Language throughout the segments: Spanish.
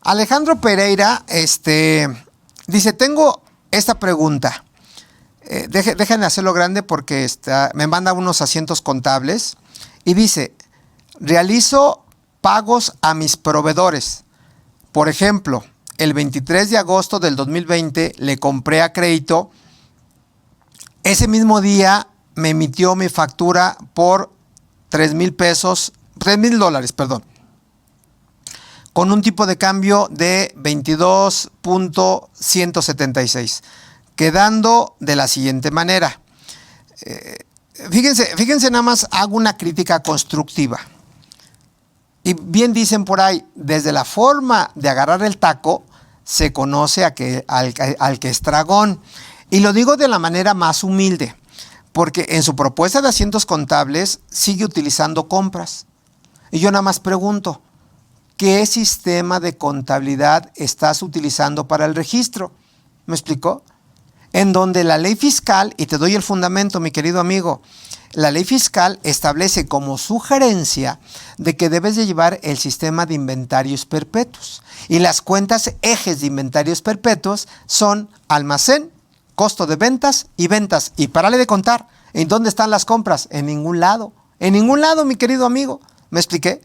Alejandro Pereira dice, tengo esta pregunta. Déjenme hacerlo grande porque me manda unos asientos contables y dice, realizo pagos a mis proveedores. Por ejemplo, el 23 de agosto del 2020 le compré a crédito. Ese mismo día me emitió mi factura por $3,000, perdón, con un tipo de cambio de 22.176, quedando de la siguiente manera. Fíjense nada más, hago una crítica constructiva. Y bien dicen por ahí, desde la forma de agarrar el taco, se conoce al que es tragón. Y lo digo de la manera más humilde, porque en su propuesta de asientos contables sigue utilizando compras. Y yo nada más pregunto, ¿qué sistema de contabilidad estás utilizando para el registro? ¿Me explicó? En donde la ley fiscal, y te doy el fundamento, mi querido amigo, la ley fiscal establece como sugerencia de que debes de llevar el sistema de inventarios perpetuos. Y las cuentas ejes de inventarios perpetuos son almacén, costo de ventas. Y párale de contar. ¿En dónde están las compras? En ningún lado. En ningún lado, mi querido amigo. ¿Me expliqué?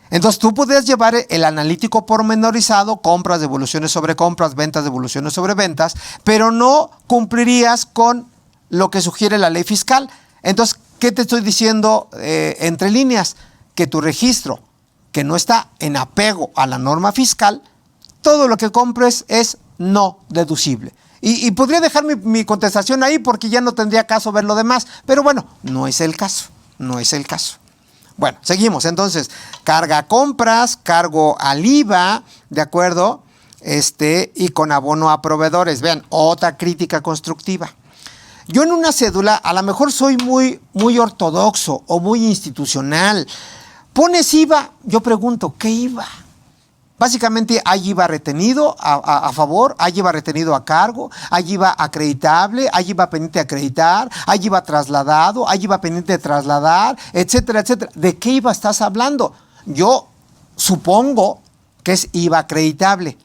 Entonces tú podrías llevar el analítico pormenorizado, compras, devoluciones sobre compras, ventas, devoluciones sobre ventas, pero no cumplirías con lo que sugiere la ley fiscal. Entonces, ¿qué te estoy diciendo entre líneas? Que tu registro, que no está en apego a la norma fiscal, todo lo que compres es no deducible. Y podría dejar mi contestación ahí porque ya no tendría caso ver lo demás. Pero bueno, no es el caso. No es el caso. Bueno, seguimos. Entonces, carga compras, cargo al IVA, ¿de acuerdo? Y con abono a proveedores. Vean, otra crítica constructiva. Yo en una cédula a lo mejor soy muy ortodoxo o muy institucional. Pones IVA, yo pregunto, ¿qué IVA? Básicamente hay IVA retenido a favor, hay IVA retenido a cargo, hay IVA acreditable, hay IVA pendiente de acreditar, hay IVA trasladado, hay IVA pendiente de trasladar, etcétera, etcétera. ¿De qué IVA estás hablando? Yo supongo que es IVA acreditable.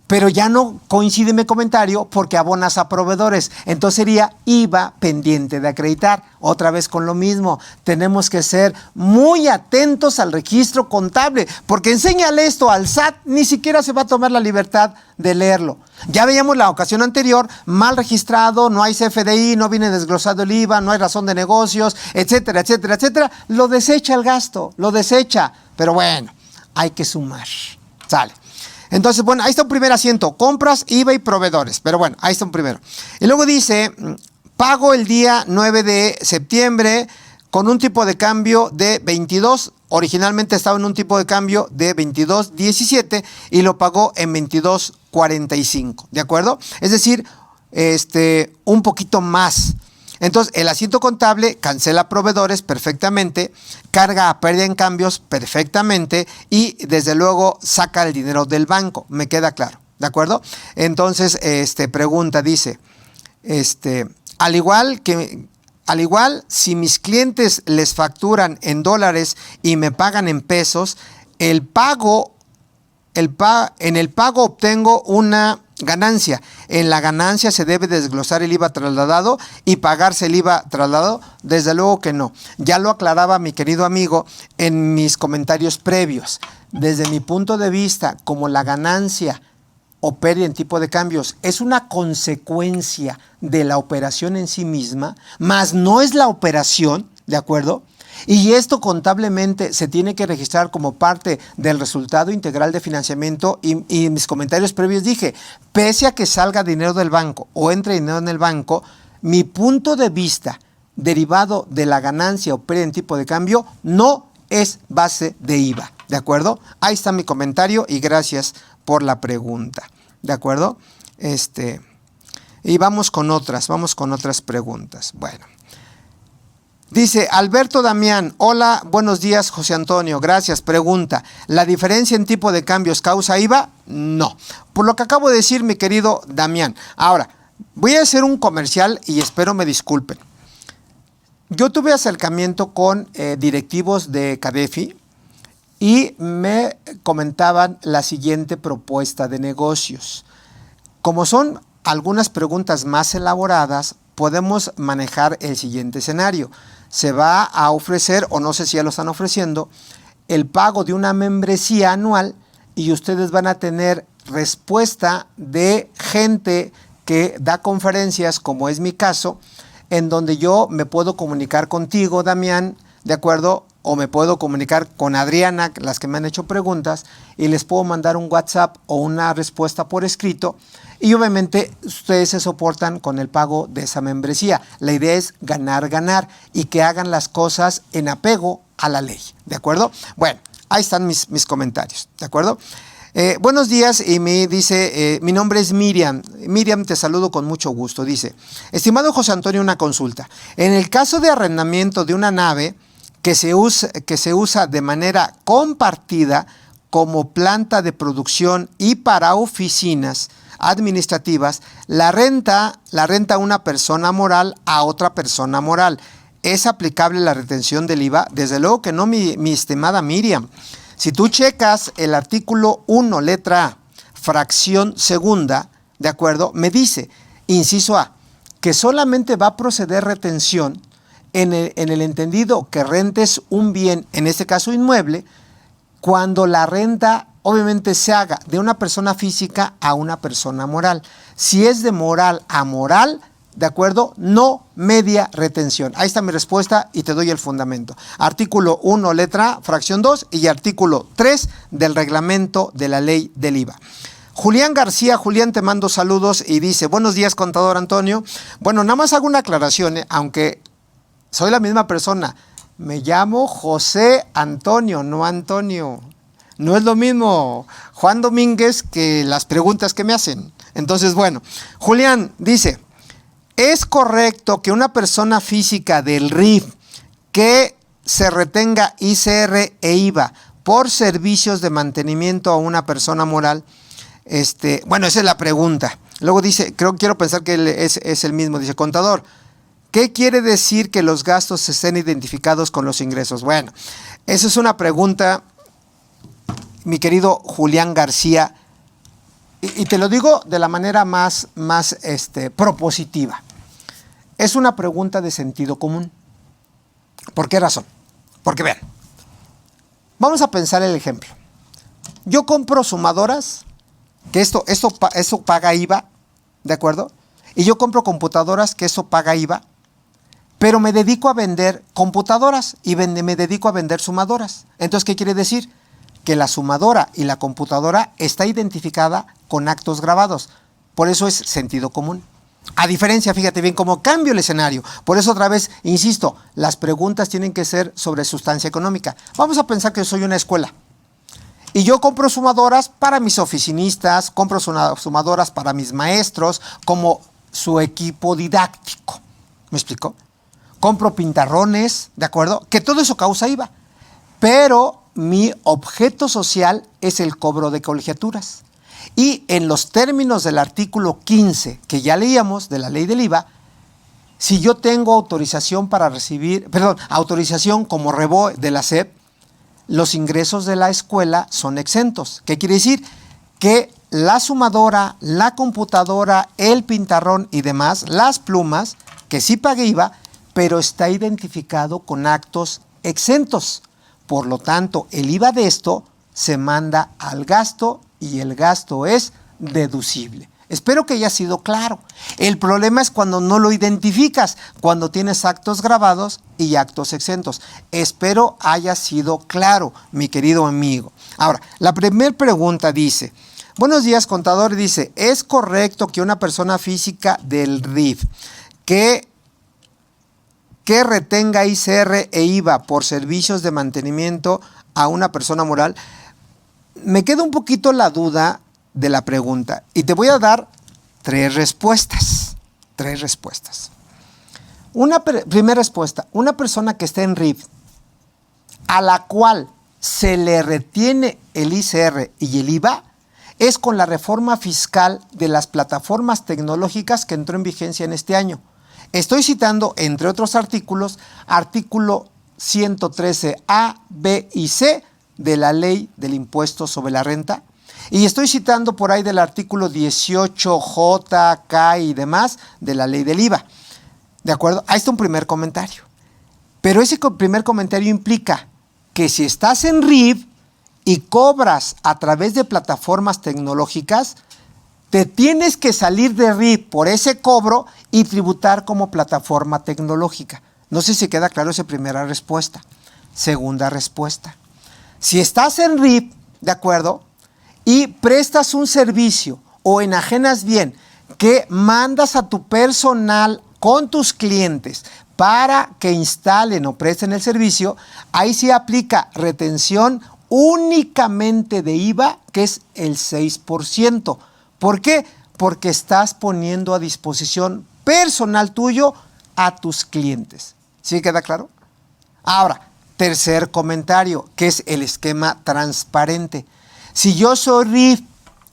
Pero ya no coincide mi comentario porque abonas a proveedores. Entonces sería IVA pendiente de acreditar. Otra vez con lo mismo. Tenemos que ser muy atentos al registro contable. Porque enséñale esto al SAT, ni siquiera se va a tomar la libertad de leerlo. Ya veíamos la ocasión anterior, mal registrado, no hay CFDI, no viene desglosado el IVA, no hay razón de negocios, etcétera, etcétera, etcétera. Lo desecha el gasto, lo desecha. Pero bueno, hay que sumar. Sale. Entonces, bueno, ahí está un primer asiento, compras, IVA y proveedores, pero bueno, ahí está un primero. Y luego dice, pago el día 9 de septiembre con un tipo de cambio de 22, originalmente estaba en un tipo de cambio de 22.17 y lo pagó en 22.45, ¿de acuerdo? Es decir, un poquito más. Entonces, el asiento contable cancela proveedores perfectamente, carga a pérdida en cambios perfectamente y, desde luego, saca el dinero del banco. Me queda claro, ¿de acuerdo? Entonces, pregunta, dice, al igual, si mis clientes les facturan en dólares y me pagan en pesos, en el pago obtengo una ganancia. En la ganancia se debe desglosar el IVA trasladado y pagarse el IVA trasladado. Desde luego que no. Ya lo aclaraba mi querido amigo en mis comentarios previos. Desde mi punto de vista, como la ganancia o pérdida en tipo de cambios es una consecuencia de la operación en sí misma, más no es la operación, ¿de acuerdo? Y esto contablemente se tiene que registrar como parte del resultado integral de financiamiento y en mis comentarios previos dije, pese a que salga dinero del banco o entre dinero en el banco, mi punto de vista derivado de la ganancia o pérdida en tipo de cambio no es base de IVA, ¿de acuerdo? Ahí está mi comentario y gracias por la pregunta, ¿de acuerdo? Y vamos con otras preguntas. Bueno. Dice Alberto Damián, hola, buenos días José Antonio, gracias. Pregunta, ¿la diferencia en tipo de cambios causa IVA? No. Por lo que acabo de decir, mi querido Damián. Ahora, voy a hacer un comercial y espero me disculpen. Yo tuve acercamiento con directivos de CADEFI y me comentaban la siguiente propuesta de negocios. Como son algunas preguntas más elaboradas, podemos manejar el siguiente escenario. Se va a ofrecer, o no sé si ya lo están ofreciendo, el pago de una membresía anual y ustedes van a tener respuesta de gente que da conferencias, como es mi caso, en donde yo me puedo comunicar contigo, Damián, ¿de acuerdo? O me puedo comunicar con Adriana, las que me han hecho preguntas, y les puedo mandar un WhatsApp o una respuesta por escrito, y obviamente ustedes se soportan con el pago de esa membresía. La idea es ganar, ganar, y que hagan las cosas en apego a la ley, ¿de acuerdo? Bueno, ahí están mis comentarios, ¿de acuerdo? Buenos días, y me dice, mi nombre es Miriam. Miriam, te saludo con mucho gusto. Dice, estimado José Antonio, una consulta. En el caso de arrendamiento de una nave que se usa de manera compartida como planta de producción y para oficinas administrativas, la renta una persona moral a otra persona moral. ¿Es aplicable la retención del IVA? Desde luego que no, mi estimada Miriam. Si tú checas el artículo 1, letra A, fracción segunda, ¿de acuerdo? Me dice, inciso A, que solamente va a proceder retención en el entendido que rentes un bien, en este caso inmueble, cuando la renta obviamente se haga de una persona física a una persona moral. Si es de moral a moral, ¿de acuerdo? No media retención. Ahí está mi respuesta y te doy el fundamento. Artículo 1, letra A, fracción 2 y artículo 3 del reglamento de la ley del IVA. Julián García, Julián, te mando saludos y dice, buenos días, contador Antonio. Bueno, nada más hago una aclaración, aunque soy la misma persona. Me llamo José Antonio, no Antonio. No es lo mismo Juan Domínguez que las preguntas que me hacen. Entonces, bueno, Julián dice, ¿es correcto que una persona física del RIF que se retenga ICR e IVA por servicios de mantenimiento a una persona moral? Bueno, esa es la pregunta. Luego dice, quiero pensar que él es el mismo. Dice, contador, ¿qué quiere decir que los gastos estén identificados con los ingresos? Bueno, esa es una pregunta, mi querido Julián García, y te lo digo de la manera más propositiva. Es una pregunta de sentido común. ¿Por qué razón? Porque vean, vamos a pensar el ejemplo. Yo compro sumadoras, que esto paga IVA, ¿de acuerdo? Y yo compro computadoras, que eso paga IVA, pero me dedico a vender computadoras y me dedico a vender sumadoras. Entonces, ¿qué quiere decir? Que la sumadora y la computadora está identificada con actos grabados. Por eso es sentido común. A diferencia, fíjate bien cómo cambio el escenario. Por eso otra vez, insisto, las preguntas tienen que ser sobre sustancia económica. Vamos a pensar que soy una escuela. Y yo compro sumadoras para mis oficinistas, compro sumadoras para mis maestros, como su equipo didáctico. ¿Me explico? Compro pintarrones, ¿de acuerdo? Que todo eso causa IVA. Pero mi objeto social es el cobro de colegiaturas. Y en los términos del artículo 15, que ya leíamos, de la ley del IVA, si yo tengo autorización para recibir, autorización como REBOE de la SEP, los ingresos de la escuela son exentos. ¿Qué quiere decir? Que la sumadora, la computadora, el pintarrón y demás, las plumas, que sí pague IVA, pero está identificado con actos exentos. Por lo tanto, el IVA de esto se manda al gasto y el gasto es deducible. Espero que haya sido claro. El problema es cuando no lo identificas, cuando tienes actos grabados y actos exentos. Espero haya sido claro, mi querido amigo. Ahora, la primera pregunta dice, buenos días, contador, dice, ¿es correcto que una persona física del RIF que retenga ICR e IVA por servicios de mantenimiento a una persona moral? Me queda un poquito la duda de la pregunta y te voy a dar tres respuestas. Primera respuesta, una persona que esté en RIF a la cual se le retiene el ICR y el IVA es con la reforma fiscal de las plataformas tecnológicas que entró en vigencia en este año. Estoy citando, entre otros artículos, artículo 113A, B y C de la ley del impuesto sobre la renta. Y estoy citando por ahí del artículo 18J, K y demás de la ley del IVA. ¿De acuerdo? Ahí está un primer comentario. Pero ese primer comentario implica que si estás en RIF y cobras a través de plataformas tecnológicas, te tienes que salir de RIF por ese cobro y tributar como plataforma tecnológica. No sé si queda claro esa primera respuesta. Segunda respuesta. Si estás en RIF, ¿de acuerdo? Y prestas un servicio o enajenas bien que mandas a tu personal con tus clientes para que instalen o presten el servicio, ahí sí aplica retención únicamente de IVA, que es el 6%. ¿Por qué? Porque estás poniendo a disposición personal tuyo a tus clientes. ¿Sí queda claro? Ahora, tercer comentario, que es el esquema transparente. Si yo soy RIF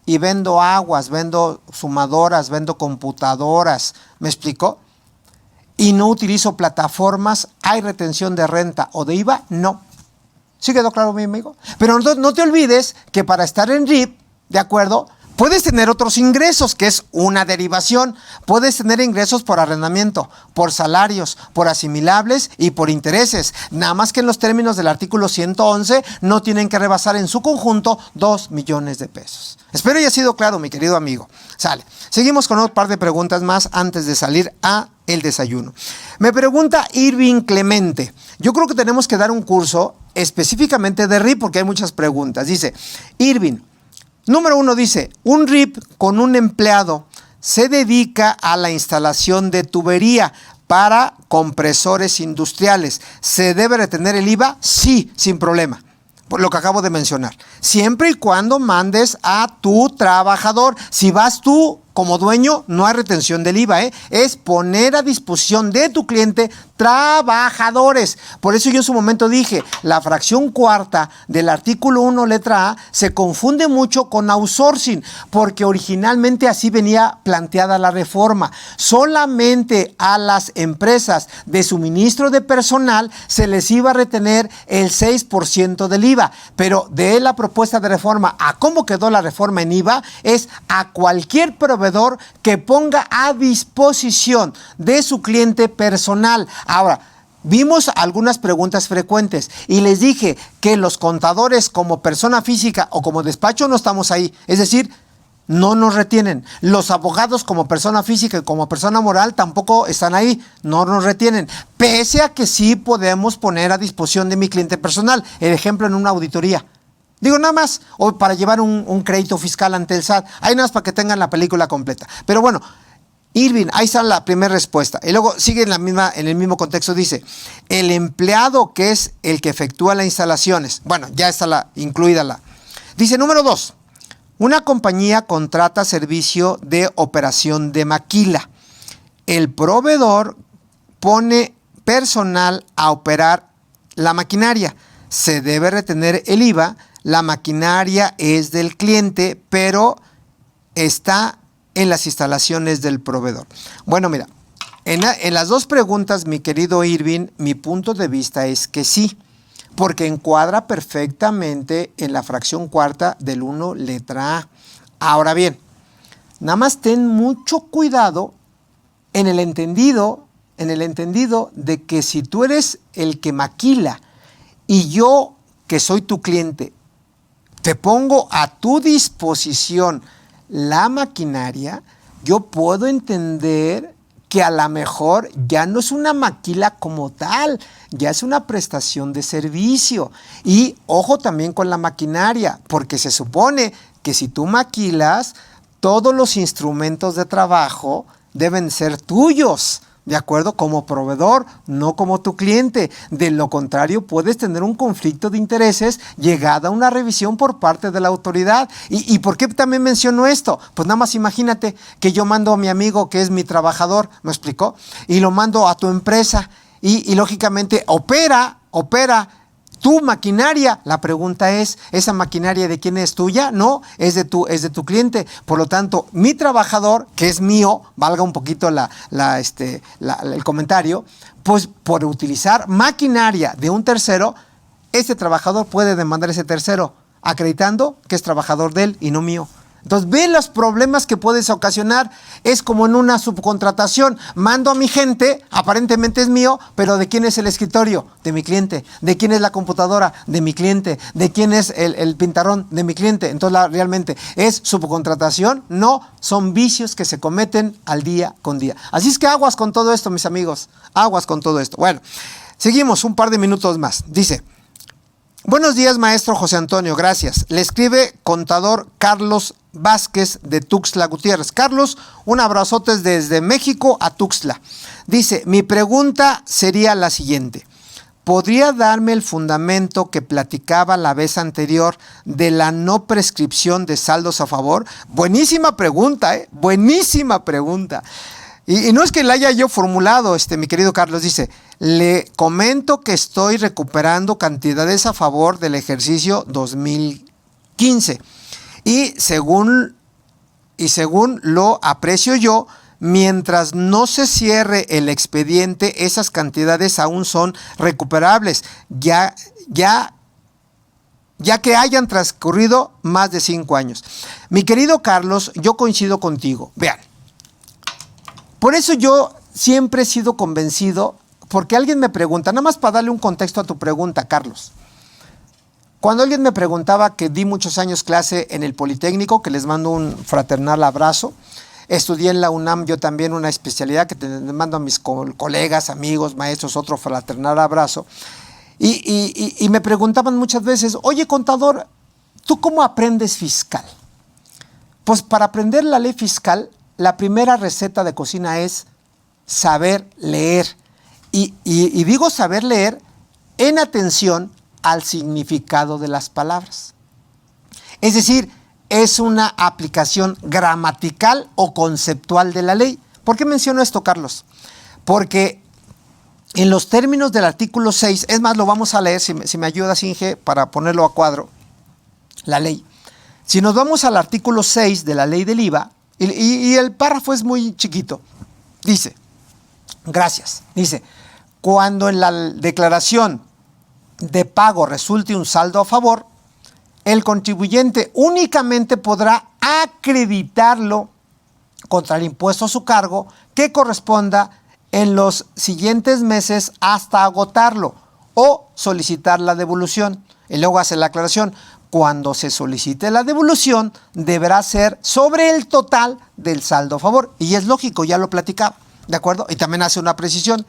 y vendo aguas, vendo sumadoras, vendo computadoras, ¿me explico? Y no utilizo plataformas, ¿hay retención de renta o de IVA? No. ¿Sí quedó claro, mi amigo? Pero no te olvides que para estar en RIF, ¿de acuerdo?, puedes tener otros ingresos, que es una derivación. Puedes tener ingresos por arrendamiento, por salarios, por asimilables y por intereses. Nada más que en los términos del artículo 111 no tienen que rebasar en su conjunto 2 millones de pesos. Espero haya sido claro, mi querido amigo. Sale. Seguimos con otro par de preguntas más antes de salir a el desayuno. Me pregunta Irving Clemente. Yo creo que tenemos que dar un curso específicamente de RIF porque hay muchas preguntas. Dice, Irving, número 1 dice, un RIF con un empleado se dedica a la instalación de tubería para compresores industriales. ¿Se debe retener el IVA? Sí, sin problema. Por lo que acabo de mencionar. Siempre y cuando mandes a tu trabajador. Si vas tú como dueño, no hay retención del IVA, es poner a disposición de tu cliente trabajadores. Por eso yo en su momento dije, la fracción cuarta del artículo 1, letra A, se confunde mucho con outsourcing, porque originalmente así venía planteada la reforma. Solamente a las empresas de suministro de personal se les iba a retener el 6% del IVA, pero de la propuesta de reforma a cómo quedó la reforma en IVA es a cualquier proveedor que ponga a disposición de su cliente personal. Ahora, vimos algunas preguntas frecuentes y les dije que los contadores como persona física o como despacho no estamos ahí. Es decir, no nos retienen. Los abogados como persona física y como persona moral tampoco están ahí, no nos retienen. Pese a que sí podemos poner a disposición de mi cliente personal. El ejemplo en una auditoría. Digo, nada más, o para llevar un crédito fiscal ante el SAT. Hay nada más para que tengan la película completa. Pero bueno, Irving, ahí está la primera respuesta. Y luego sigue en el mismo contexto, dice, el empleado que es el que efectúa las instalaciones. Bueno, ya está incluida la. Dice, número 2, una compañía contrata servicio de operación de maquila. El proveedor pone personal a operar la maquinaria. Se debe retener el IVA. La maquinaria es del cliente, pero está en las instalaciones del proveedor. Bueno, mira, en las dos preguntas, mi querido Irving, mi punto de vista es que sí, porque encuadra perfectamente en la fracción cuarta del 1, letra A. Ahora bien, nada más ten mucho cuidado en el entendido de que si tú eres el que maquila y yo, que soy tu cliente, te pongo a tu disposición la maquinaria, yo puedo entender que a lo mejor ya no es una maquila como tal, ya es una prestación de servicio. Y ojo también con la maquinaria, porque se supone que si tú maquilas, todos los instrumentos de trabajo deben ser tuyos. ¿De acuerdo? Como proveedor, no como tu cliente. De lo contrario, puedes tener un conflicto de intereses llegada a una revisión por parte de la autoridad. ¿Y por qué también menciono esto? Pues nada más imagínate que yo mando a mi amigo que es mi trabajador, ¿me explicó? Y lo mando a tu empresa y lógicamente opera tu maquinaria. La pregunta es, ¿esa maquinaria de quién es? ¿Tuya? No, es de tu cliente. Por lo tanto, mi trabajador, que es mío, valga un poquito el comentario, pues por utilizar maquinaria de un tercero, este trabajador puede demandar a ese tercero, acreditando que es trabajador de él y no mío. Entonces, ve los problemas que puedes ocasionar. Es como en una subcontratación. Mando a mi gente, aparentemente es mío, pero ¿de quién es el escritorio? De mi cliente. ¿De quién es la computadora? De mi cliente. ¿De quién es el pintarrón? De mi cliente. Entonces, realmente, ¿es subcontratación? No, son vicios que se cometen al día con día. Así es que aguas con todo esto, mis amigos. Aguas con todo esto. Bueno, seguimos un par de minutos más. Dice: buenos días, maestro José Antonio, gracias. Le escribe contador Carlos Vázquez de Tuxtla Gutiérrez. Carlos, un abrazote desde México a Tuxtla. Dice: mi pregunta sería la siguiente. ¿Podría darme el fundamento que platicaba la vez anterior de la no prescripción de saldos a favor? Buenísima pregunta, buenísima pregunta. Y no es que la haya yo formulado, mi querido Carlos. Dice: le comento que estoy recuperando cantidades a favor del ejercicio 2015. Y según lo aprecio yo, mientras no se cierre el expediente, esas cantidades aún son recuperables, ya que hayan transcurrido más de 5 años. Mi querido Carlos, yo coincido contigo. Vean, por eso yo siempre he sido convencido, porque alguien me pregunta, nada más para darle un contexto a tu pregunta, Carlos. Cuando alguien me preguntaba, que di muchos años clase en el Politécnico, que les mando un fraternal abrazo, estudié en la UNAM yo también una especialidad que te mando a mis colegas, amigos, maestros, otro fraternal abrazo, y me preguntaban muchas veces: oye, contador, ¿tú cómo aprendes fiscal? Pues para aprender la ley fiscal, la primera receta de cocina es saber leer. Y digo saber leer en atención al significado de las palabras. Es decir, es una aplicación gramatical o conceptual de la ley. ¿Por qué menciono esto, Carlos? Porque en los términos del artículo 6, es más, lo vamos a leer, si me ayudas, Inge, para ponerlo a cuadro, la ley. Si nos vamos al artículo 6 de la ley del IVA, y el párrafo es muy chiquito, dice, gracias, dice: cuando en la declaración de pago resulte un saldo a favor, el contribuyente únicamente podrá acreditarlo contra el impuesto a su cargo que corresponda en los siguientes meses hasta agotarlo, o solicitar la devolución. Y luego hace la aclaración: cuando se solicite la devolución, deberá ser sobre el total del saldo a favor. Y es lógico, ya lo platicaba, ¿de acuerdo? Y también hace una precisión: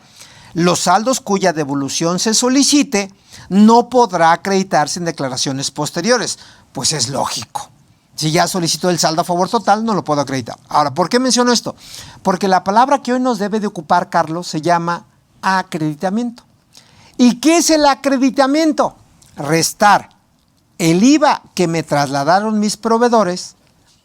los saldos cuya devolución se solicite no podrá acreditarse en declaraciones posteriores. Pues es lógico. Si ya solicitó el saldo a favor total, no lo puedo acreditar. Ahora, ¿por qué menciono esto? Porque la palabra que hoy nos debe de ocupar, Carlos, se llama acreditamiento. ¿Y qué es el acreditamiento? Restar el IVA que me trasladaron mis proveedores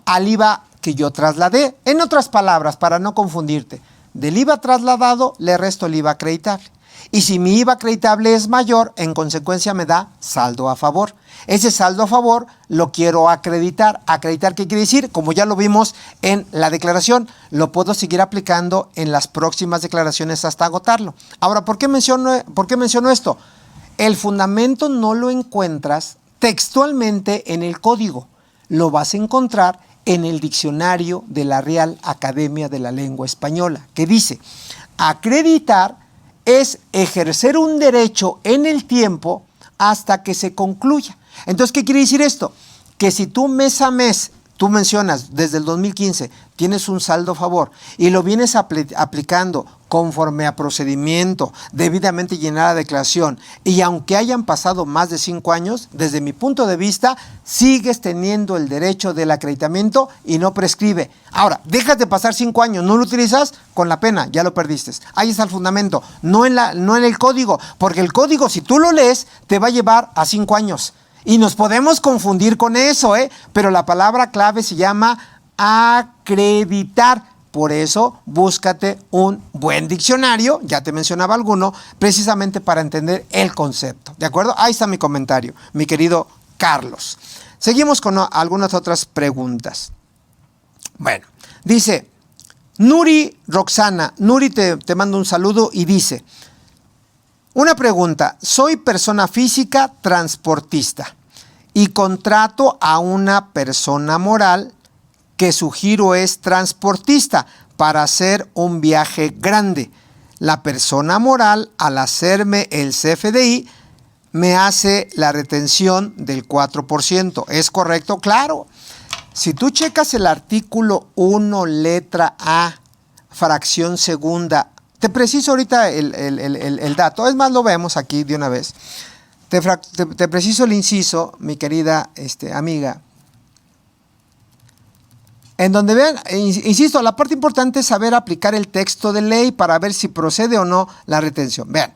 al IVA que yo trasladé. En otras palabras, para no confundirte, del IVA trasladado le resto el IVA acreditable. Y si mi IVA acreditable es mayor, en consecuencia me da saldo a favor. Ese saldo a favor lo quiero acreditar. ¿Acreditar qué quiere decir? Como ya lo vimos en la declaración, lo puedo seguir aplicando en las próximas declaraciones hasta agotarlo. Ahora, ¿por qué menciono esto? El fundamento no lo encuentras textualmente en el código. Lo vas a encontrar en el diccionario de la Real Academia de la Lengua Española, que dice: acreditar es ejercer un derecho en el tiempo hasta que se concluya. Entonces, ¿qué quiere decir esto? Que si tú mes a mes, tú mencionas desde el 2015, tienes un saldo a favor y lo vienes aplicando conforme a procedimiento, debidamente llenar la declaración, y aunque hayan pasado más de 5 años, desde mi punto de vista, sigues teniendo el derecho del acreditamiento y no prescribe. Ahora, dejas de pasar 5 años, no lo utilizas, con la pena, ya lo perdiste. Ahí está el fundamento, no en el código, porque el código, si tú lo lees, te va a llevar a 5 años. Y nos podemos confundir con eso, pero la palabra clave se llama acreditar. Por eso, búscate un buen diccionario, ya te mencionaba alguno, precisamente para entender el concepto. ¿De acuerdo? Ahí está mi comentario, mi querido Carlos. Seguimos con algunas otras preguntas. Bueno, dice Nuri Roxana. Nuri, te mando un saludo y dice: Una pregunta. Soy persona física transportista y contrato a una persona moral que su giro es transportista para hacer un viaje grande. La persona moral, al hacerme el CFDI, me hace la retención del 4%. ¿Es correcto? Claro. Si tú checas el artículo 1, letra A, fracción segunda, te preciso ahorita el dato, es más, lo vemos aquí de una vez. Te preciso el inciso, mi querida amiga, en donde vean, insisto, la parte importante es saber aplicar el texto de ley para ver si procede o no la retención. Vean,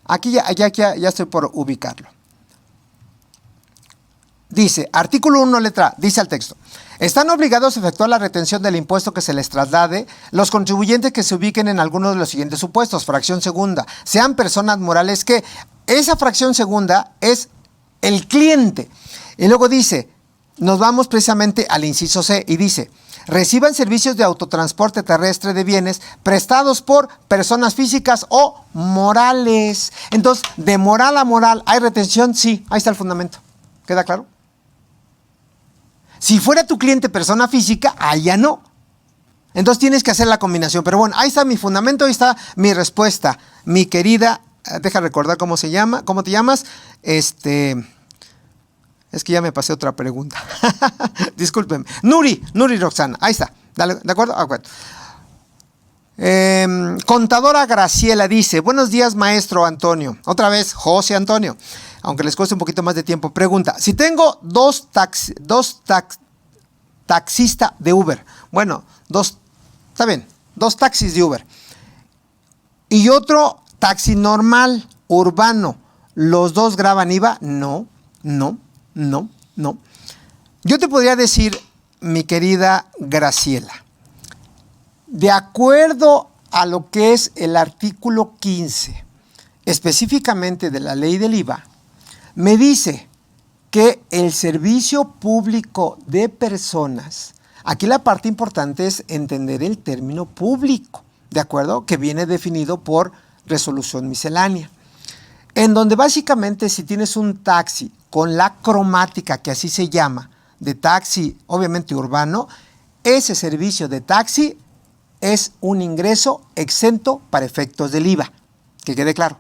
aquí ya estoy por ubicarlo. Dice, artículo 1, letra A, dice el texto. Están obligados a efectuar la retención del impuesto que se les traslade los contribuyentes que se ubiquen en alguno de los siguientes supuestos. Fracción segunda, sean personas morales que... Esa fracción segunda es el cliente. Y luego dice, nos vamos precisamente al inciso C y dice, reciban servicios de autotransporte terrestre de bienes prestados por personas físicas o morales. Entonces, de moral a moral, ¿hay retención? Sí, ahí está el fundamento. ¿Queda claro? Si fuera tu cliente persona física, ahí ya no. Entonces tienes que hacer la combinación. Pero bueno, ahí está mi fundamento, ahí está mi respuesta. Mi querida, deja recordar cómo se llama, cómo te llamas. Es que ya me pasé otra pregunta. Discúlpenme. Nuri Roxana, ahí está. ¿De acuerdo? Contadora Graciela dice, buenos días maestro Antonio. Otra vez, José Antonio. Aunque les cueste un poquito más de tiempo. Pregunta, si tengo dos taxistas de Uber, bueno, está bien, dos taxis de Uber, y otro taxi normal, urbano, ¿los dos graban IVA? No. Yo te podría decir, mi querida Graciela, de acuerdo a lo que es el artículo 15, específicamente de la ley del IVA, me dice que el servicio público de personas, aquí la parte importante es entender el término público, ¿de acuerdo? Que viene definido por resolución miscelánea, en donde básicamente si tienes un taxi con la cromática, que así se llama, de taxi obviamente urbano, ese servicio de taxi es un ingreso exento para efectos del IVA, que quede claro.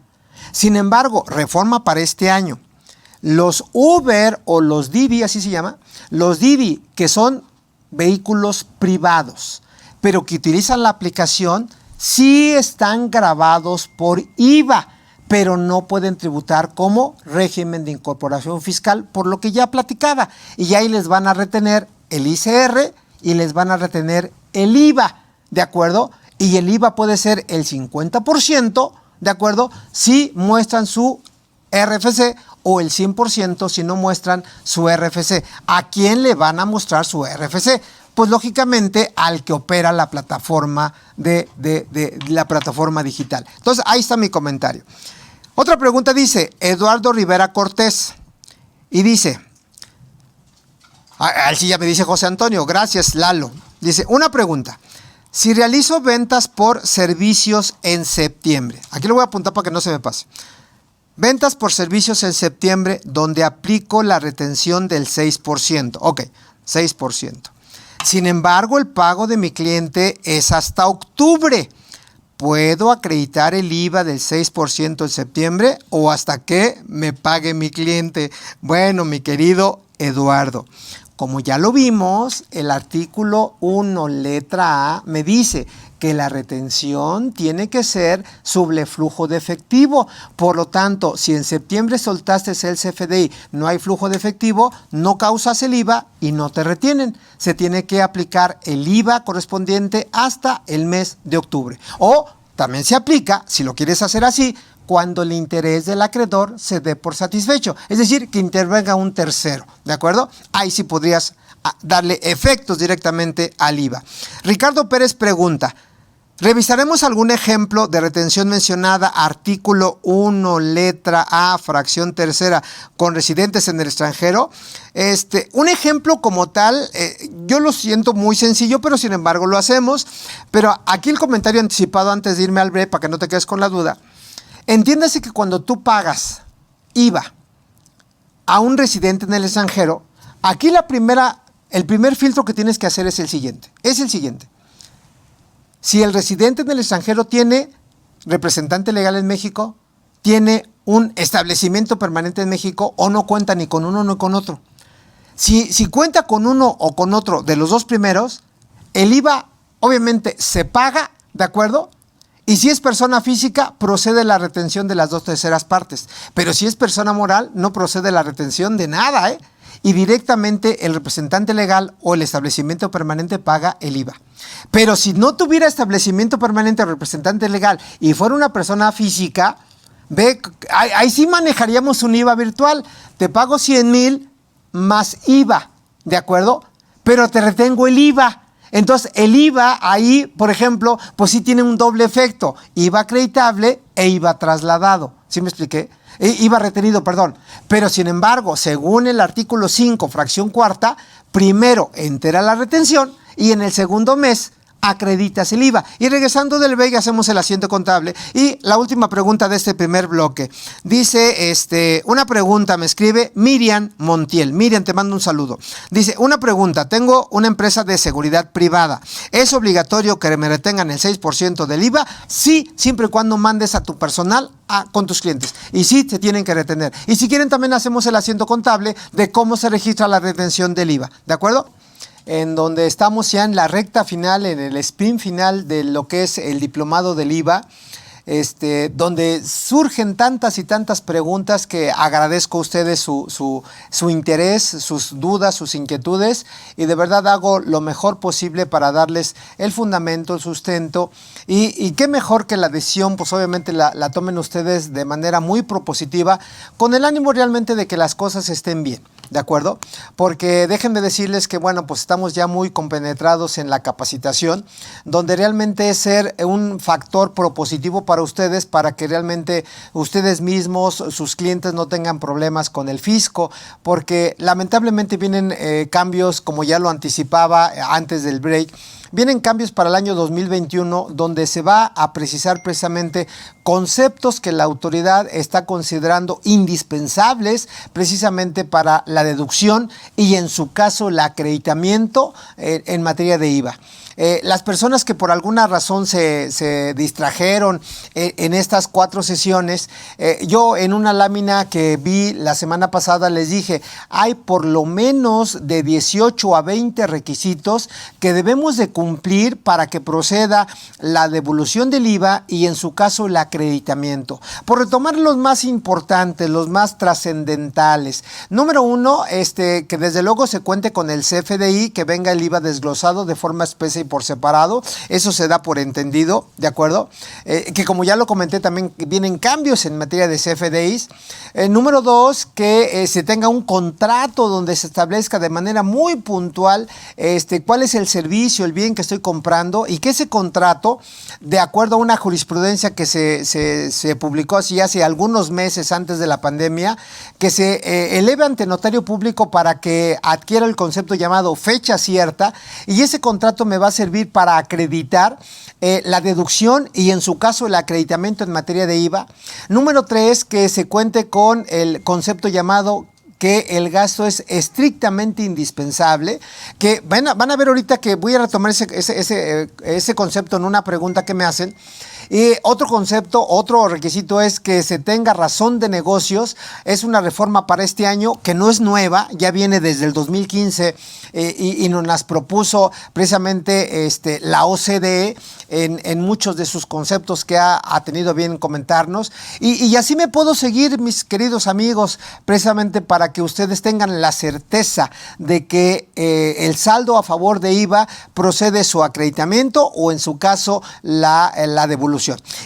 Sin embargo, reforma para este año. Los Uber o los Didi, así se llama, los Didi, que son vehículos privados, pero que utilizan la aplicación, sí están grabados por IVA, pero no pueden tributar como régimen de incorporación fiscal, por lo que ya platicaba. Y ahí les van a retener el ICR y les van a retener el IVA, ¿de acuerdo? Y el IVA puede ser el 50%, ¿de acuerdo? Si muestran su RFC, o el 100% si no muestran su RFC. ¿A quién le van a mostrar su RFC? Pues lógicamente al que opera la plataforma de la plataforma digital. Entonces ahí está mi comentario. Otra pregunta dice Eduardo Rivera Cortés y dice, sí ya me dice José Antonio, gracias Lalo. Dice, una pregunta, si realizo ventas por servicios en septiembre, aquí lo voy a apuntar para que no se me pase. Ventas por servicios en septiembre donde aplico la retención del 6%. Ok, 6%. Sin embargo, el pago de mi cliente es hasta octubre. ¿Puedo acreditar el IVA del 6% en septiembre o hasta que me pague mi cliente? Bueno, mi querido Eduardo, como ya lo vimos, el artículo 1, letra A, me dice que la retención tiene que ser sobre flujo de efectivo. Por lo tanto, si en septiembre soltaste el CFDI, no hay flujo de efectivo, no causas el IVA y no te retienen. Se tiene que aplicar el IVA correspondiente hasta el mes de octubre. O también se aplica, si lo quieres hacer así, cuando el interés del acreedor se dé por satisfecho. Es decir, que intervenga un tercero, ¿de acuerdo? Ahí sí podrías darle efectos directamente al IVA. Ricardo Pérez pregunta, ¿revisaremos algún ejemplo de retención mencionada, artículo 1, letra A, fracción tercera, con residentes en el extranjero? Un ejemplo como tal, yo lo siento muy sencillo, pero sin embargo lo hacemos. Pero aquí el comentario anticipado antes de irme al breve, para que no te quedes con la duda. Entiéndase que cuando tú pagas IVA a un residente en el extranjero, aquí el primer filtro que tienes que hacer es el siguiente. Si el residente en el extranjero tiene representante legal en México, tiene un establecimiento permanente en México o no cuenta ni con uno ni con otro. Si cuenta con uno o con otro de los dos primeros, el IVA obviamente se paga, ¿de acuerdo? Y si es persona física, procede la retención de las 2/3 partes. Pero si es persona moral, no procede la retención de nada, ¿eh? Y directamente el representante legal o el establecimiento permanente paga el IVA. Pero si no tuviera establecimiento permanente o representante legal y fuera una persona física, ahí sí manejaríamos un IVA virtual. Te pago 100,000 más IVA, ¿de acuerdo? Pero te retengo el IVA. Entonces, el IVA ahí, por ejemplo, pues sí tiene un doble efecto. IVA acreditable e IVA trasladado. ¿Sí me expliqué? IVA retenido, perdón. Pero, sin embargo, según el artículo 5, fracción cuarta, primero entera la retención y en el segundo mes acreditas el IVA. Y regresando del BEI hacemos el asiento contable. Y la última pregunta de este primer bloque. Dice, una pregunta, me escribe Miriam Montiel. Miriam, te mando un saludo. Dice, una pregunta, tengo una empresa de seguridad privada. ¿Es obligatorio que me retengan el 6% del IVA? Sí, siempre y cuando mandes a tu personal con tus clientes. Y sí, se tienen que retener. Y si quieren también hacemos el asiento contable de cómo se registra la retención del IVA. ¿De acuerdo? En donde estamos ya en la recta final, en el sprint final de lo que es el diplomado del IVA, donde surgen tantas y tantas preguntas que agradezco a ustedes su interés, sus dudas, sus inquietudes, y de verdad hago lo mejor posible para darles el fundamento, el sustento, y qué mejor que la decisión, pues obviamente la tomen ustedes de manera muy propositiva, con el ánimo realmente de que las cosas estén bien. ¿De acuerdo? Porque déjenme decirles que, bueno, pues estamos ya muy compenetrados en la capacitación, donde realmente es ser un factor propositivo para ustedes, para que realmente ustedes mismos, sus clientes no tengan problemas con el fisco, porque lamentablemente vienen cambios, como ya lo anticipaba antes del break, vienen cambios para el año 2021 donde se va a precisar precisamente conceptos que la autoridad está considerando indispensables precisamente para la deducción y en su caso el acreditamiento en materia de IVA. Las personas que por alguna razón se distrajeron en estas 4 sesiones, yo en una lámina que vi la semana pasada les dije, hay por lo menos de 18 a 20 requisitos que debemos de cumplir para que proceda la devolución del IVA y en su caso el acreditamiento. Por retomar los más importantes, los más trascendentales. Número 1, que desde luego se cuente con el CFDI, que venga el IVA desglosado de forma especie y por separado, eso se da por entendido, ¿de acuerdo? Que como ya lo comenté también vienen cambios en materia de CFDIs. Número 2, que se tenga un contrato donde se establezca de manera muy puntual cuál es el servicio, el bien que estoy comprando y que ese contrato, de acuerdo a una jurisprudencia que se publicó así hace algunos meses antes de la pandemia, que se eleve ante notario público para que adquiera el concepto llamado fecha cierta y ese contrato me va a servir para acreditar la deducción y en su caso el acreditamiento en materia de IVA. Número 3, que se cuente con el concepto llamado que el gasto es estrictamente indispensable, que van a ver ahorita que voy a retomar ese concepto en una pregunta que me hacen. Y otro concepto, otro requisito es que se tenga razón de negocios. Es una reforma para este año que no es nueva, ya viene desde el 2015 y nos las propuso precisamente la OCDE en muchos de sus conceptos que ha tenido bien comentarnos. Y así me puedo seguir, mis queridos amigos, precisamente para que ustedes tengan la certeza de que el saldo a favor de IVA procede su acreditamiento o en su caso la devolución.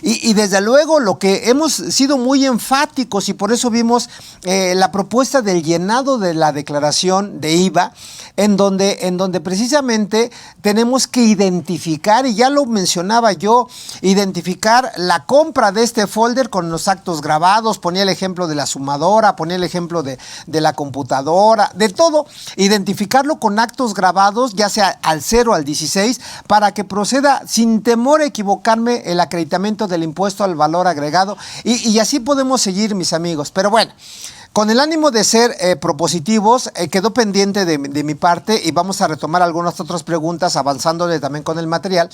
Y desde luego lo que hemos sido muy enfáticos y por eso vimos la propuesta del llenado de la declaración de IVA en donde precisamente tenemos que identificar, y ya lo mencionaba yo, identificar la compra de este folder con los actos grabados, ponía el ejemplo de la sumadora, ponía el ejemplo de la computadora, de todo, identificarlo con actos grabados, ya sea al 0 al 16, para que proceda sin temor a equivocarme el acreditamiento acreditamiento del impuesto al valor agregado, y así podemos seguir, mis amigos. Pero bueno, con el ánimo de ser propositivos, quedó pendiente de mi parte y vamos a retomar algunas otras preguntas avanzándole también con el material.